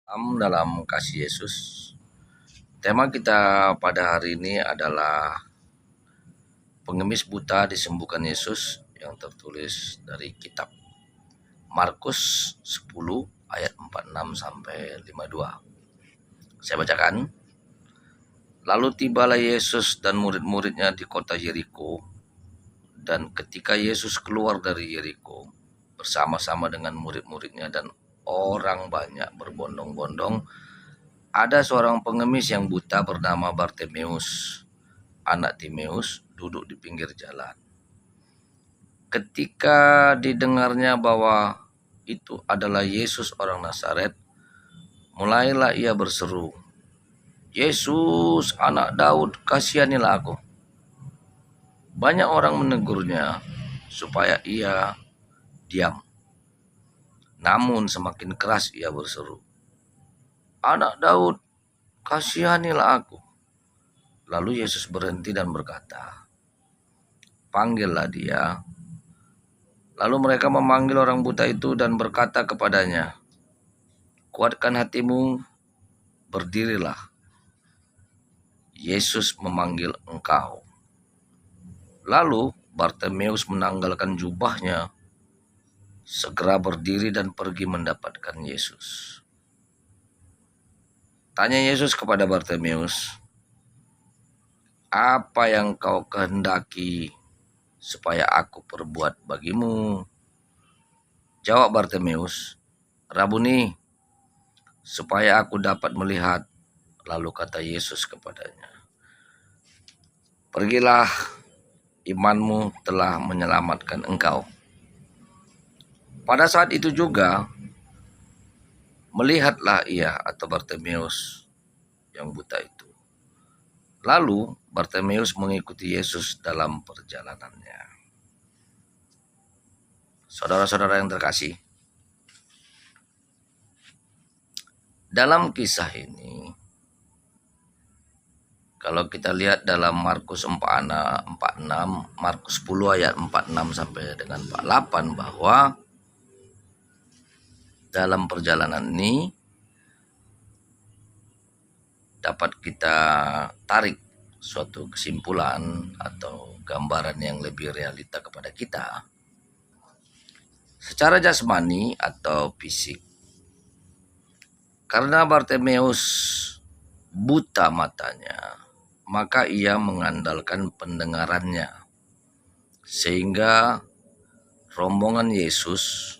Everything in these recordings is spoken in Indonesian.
Dalam kasih Yesus. Tema kita pada hari ini adalah pengemis buta disembuhkan Yesus yang tertulis dari kitab Markus 10 ayat 46 sampai 52. Saya bacakan. Lalu tibalah Yesus dan murid-muridnya di kota Yeriko, dan ketika Yesus keluar dari Yeriko bersama-sama dengan murid-muridnya dan orang banyak berbondong-bondong, ada seorang pengemis yang buta bernama Bartimeus, anak Timeus, duduk di pinggir jalan. Ketika didengarnya bahwa itu adalah Yesus orang Nazaret, mulailah ia berseru, "Yesus, anak Daud, kasihanilah aku." Banyak orang menegurnya supaya ia diam. Namun semakin keras ia berseru, "Anak Daud, kasihanilah aku." Lalu Yesus berhenti dan berkata, "Panggillah dia." Lalu mereka memanggil orang buta itu dan berkata kepadanya, "Kuatkan hatimu, berdirilah. Yesus memanggil engkau." Lalu Bartimeus menanggalkan jubahnya, segera berdiri dan pergi mendapatkan Yesus. Tanya Yesus kepada Bartimeus, "Apa yang kau kehendaki supaya aku perbuat bagimu?" Jawab Bartimeus, "Rabuni, supaya aku dapat melihat." Lalu kata Yesus kepadanya, "Pergilah, imanmu telah menyelamatkan engkau." Pada saat itu juga melihatlah ia atau Bartimeus yang buta itu. Lalu Bartimeus mengikuti Yesus dalam perjalanannya. Saudara-saudara yang terkasih, dalam kisah ini, kalau kita lihat dalam Markus 46, Markus 10 ayat 46 sampai dengan 48, bahwa dalam perjalanan ini dapat kita tarik suatu kesimpulan atau gambaran yang lebih realita kepada kita. Secara jasmani atau fisik, karena Bartimeus buta matanya, maka ia mengandalkan pendengarannya, sehingga rombongan Yesus,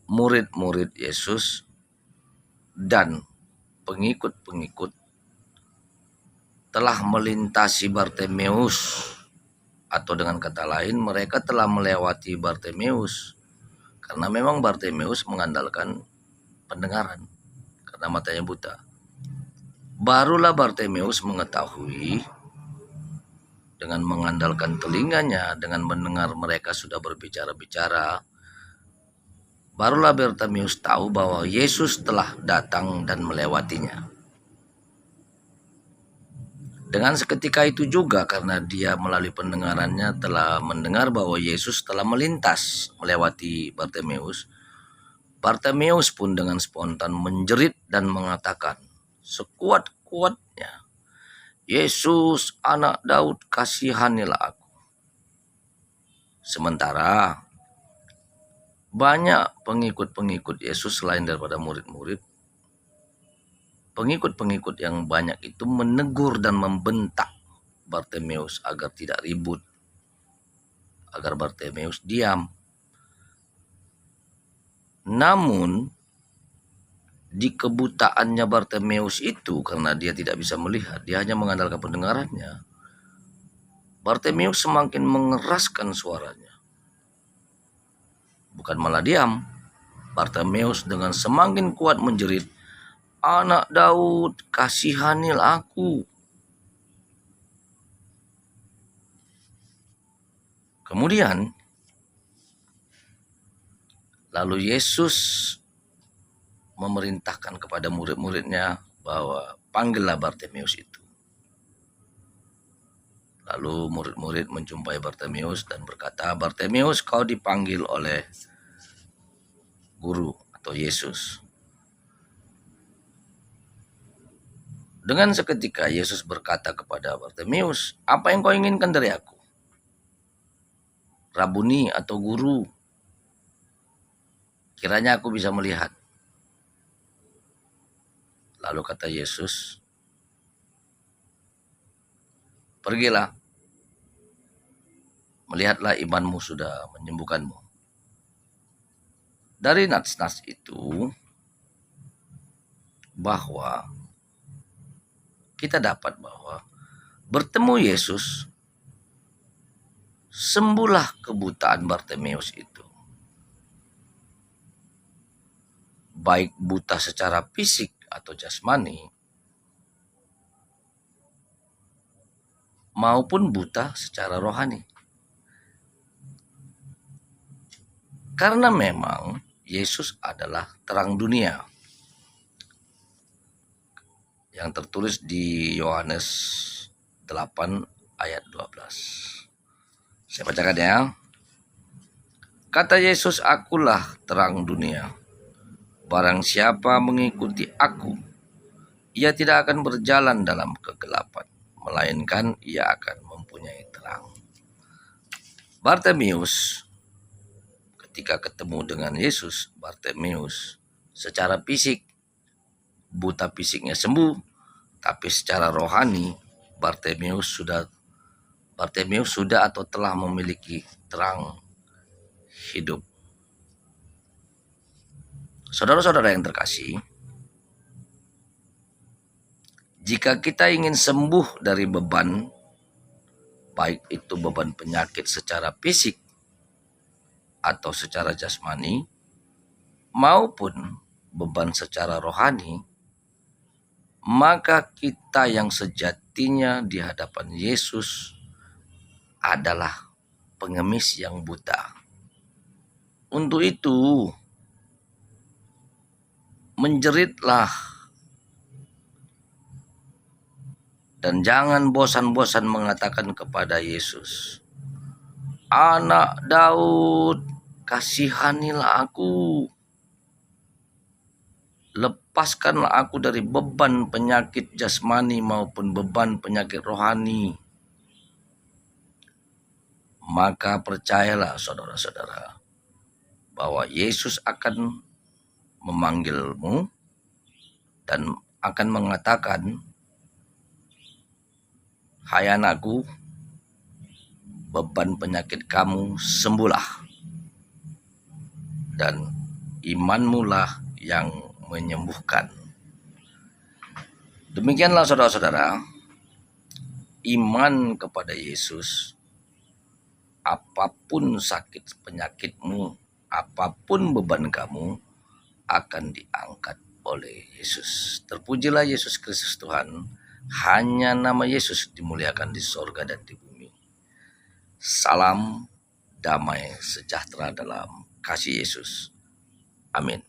murid-murid Yesus, dan pengikut-pengikut telah melintasi Bartimeus, atau dengan kata lain mereka telah melewati Bartimeus, karena memang Bartimeus mengandalkan pendengaran karena matanya buta. Barulah Bartimeus mengetahui dengan mengandalkan telinganya, dengan mendengar mereka sudah berbicara-bicara, barulah Bartimeus tahu bahwa Yesus telah datang dan melewatinya. Dengan seketika itu juga, karena dia melalui pendengarannya telah mendengar bahwa Yesus telah melintas melewati Bartimeus, Bartimeus pun dengan spontan menjerit dan mengatakan sekuat-kuatnya, "Yesus, anak Daud, kasihanilah aku." Sementara banyak pengikut-pengikut Yesus selain daripada murid-murid, pengikut-pengikut yang banyak itu menegur dan membentak Bartimeus agar tidak ribut, agar Bartimeus diam. Namun di kebutaannya Bartimeus itu, karena dia tidak bisa melihat, dia hanya mengandalkan pendengarannya, Bartimeus semakin mengeraskan suaranya, bukan malah diam. Bartimeus dengan semakin kuat menjerit, "Anak Daud, kasihanilah aku." Kemudian lalu Yesus memerintahkan kepada murid-muridnya bahwa panggillah Bartimeus itu. Lalu murid-murid menjumpai Bartimeus dan berkata, "Bartimeus, kau dipanggil oleh guru atau Yesus." Dengan seketika Yesus berkata kepada Bartimeus, "Apa yang kau inginkan dari aku? Rabuni atau guru? Kiranya aku bisa melihat." Lalu kata Yesus, "Pergilah, melihatlah imanmu sudah menyembuhkanmu." Dari nats-nats itu bahwa kita dapat bahwa bertemu Yesus, sembuhlah kebutaan Bartimeus itu. Baik buta secara fisik atau jasmani, maupun buta secara rohani. Karena memang Yesus adalah terang dunia. Yang tertulis di Yohanes 8 ayat 12. Saya bacakan ya. Kata Yesus, "Akulah terang dunia. Barang siapa mengikuti aku, ia tidak akan berjalan dalam kegelapan, melainkan ia akan mempunyai terang." Bartimeus, ketika ketemu dengan Yesus, Bartimeus secara fisik, buta fisiknya sembuh, tapi secara rohani Bartimeus sudah atau telah memiliki terang hidup. Saudara-saudara yang terkasih, jika kita ingin sembuh dari beban, baik itu beban penyakit secara fisik atau secara jasmani, maupun beban secara rohani, maka kita yang sejatinya di hadapan Yesus adalah pengemis yang buta. Untuk itu, menjeritlah dan jangan bosan-bosan mengatakan kepada Yesus, "Anak Daud, kasihanilah aku. Lepaskanlah aku dari beban penyakit jasmani maupun beban penyakit rohani." Maka percayalah saudara-saudara, bahwa Yesus akan memanggilmu dan akan mengatakan, "Hai anakku, beban penyakit kamu sembuhlah, dan imanmu lah yang menyembuhkan." Demikianlah saudara-saudara, iman kepada Yesus, apapun sakit penyakitmu, apapun beban kamu, akan diangkat oleh Yesus. Terpujilah Yesus Kristus Tuhan. Hanya nama Yesus dimuliakan di sorga dan di bumi. Salam damai sejahtera dalam kasih Yesus. Amin.